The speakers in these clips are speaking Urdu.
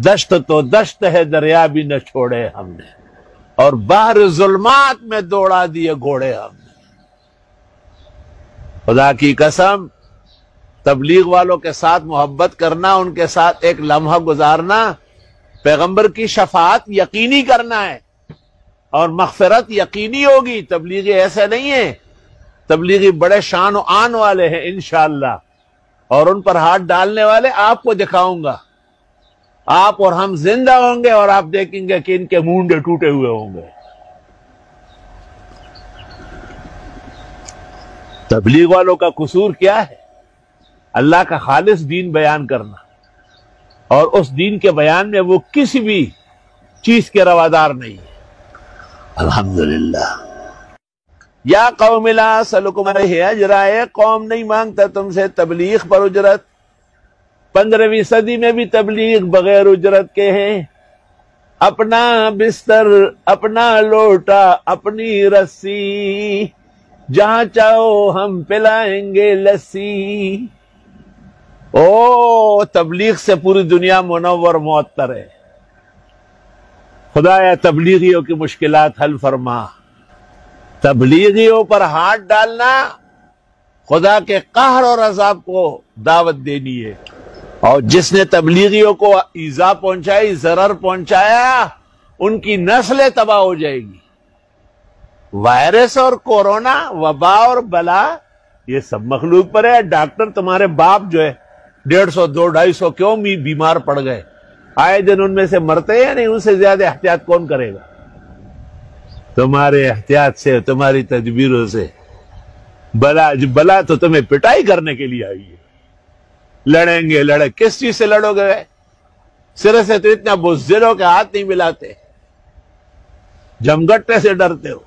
دشت تو دشت ہے دریا بھی نہ چھوڑے ہم نے، اور باہر ظلمات میں دوڑا دیے گھوڑے ہم نے۔ خدا کی قسم، تبلیغ والوں کے ساتھ محبت کرنا، ان کے ساتھ ایک لمحہ گزارنا، پیغمبر کی شفاعت یقینی کرنا ہے اور مغفرت یقینی ہوگی۔ تبلیغی ایسے نہیں ہیں، تبلیغی بڑے شان و آن والے ہیں انشاءاللہ، اور ان پر ہاتھ ڈالنے والے آپ کو دکھاؤں گا۔ آپ اور ہم زندہ ہوں گے اور آپ دیکھیں گے کہ ان کے مونڈے ٹوٹے ہوئے ہوں گے۔ تبلیغ والوں کا قصور کیا ہے؟ اللہ کا خالص دین بیان کرنا، اور اس دین کے بیان میں وہ کسی بھی چیز کے روادار نہیں ہے۔ الحمدللہ۔ یا قوم لا اسألکم علیہ اجرا، اے قوم نہیں مانگتا تم سے تبلیغ پر اجرت۔ 15ویں صدی میں بھی تبلیغ بغیر اجرت کے ہیں۔ اپنا بستر، اپنا لوٹا، اپنی رسی، جہاں چاہو ہم پلائیں گے لسی۔ او تبلیغ سے پوری دنیا منور معطر ہے۔ خدایا تبلیغیوں کی مشکلات حل فرما۔ تبلیغیوں پر ہاتھ ڈالنا خدا کے قہر اور عذاب کو دعوت دینی ہے، اور جس نے تبلیغیوں کو ایذا پہنچائی، ضرر پہنچایا، ان کی نسلیں تباہ ہو جائے گی۔ وائرس اور کورونا، وبا اور بلا، یہ سب مخلوق پر ہے۔ ڈاکٹر تمہارے باپ جو ہے 150 200 کیوں بیمار پڑ گئے، آئے دن ان میں سے مرتے ہیں نہیں، ان سے زیادہ احتیاط کون کرے گا؟ تمہارے احتیاط سے، تمہاری تدبیروں سے بلا تو تمہیں پٹائی کرنے کے لیے آئی ہے۔ لڑیں گے، لڑے کس چیز سے لڑو گے؟ سرے سے تو اتنا بزدل ہو کہ ہاتھ نہیں ملاتے، جمگٹے سے ڈرتے ہو۔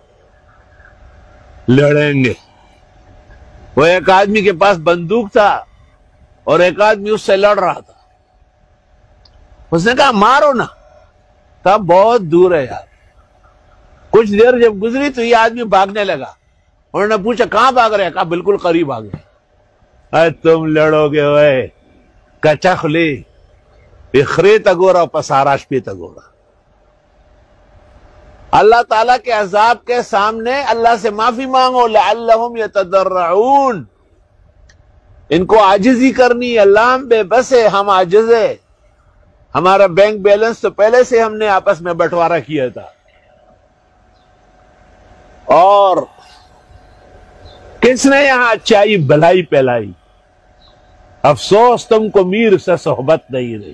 لڑیں گے۔ وہ ایک آدمی کے پاس بندوق تھا اور ایک آدمی اس سے لڑ رہا تھا، اس نے کہا مارو نا، کہا بہت دور ہے یار۔ کچھ دیر جب گزری تو یہ آدمی بھاگنے لگا، انہوں نے پوچھا کہاں بھاگ رہے؟ کہا بالکل قریب آ گئے۔ اے تم لڑو گے ہوئے کچخلی اخری تگورا پساراش پی تگورا۔ اللہ تعالیٰ کے عذاب کے سامنے اللہ سے معافی مانگو، لعلہم یتضرعون۔ ان کو عاجزی کرنی، اللہ ہم بے بس ہے، ہم عاجز ہے، ہمارا بینک بیلنس تو پہلے سے ہم نے آپس میں بٹوارا کیا تھا، اور کس نے یہاں اچھائی بھلائی پھیلائی؟ افسوس تم کو میر سے صحبت نہیں رہی۔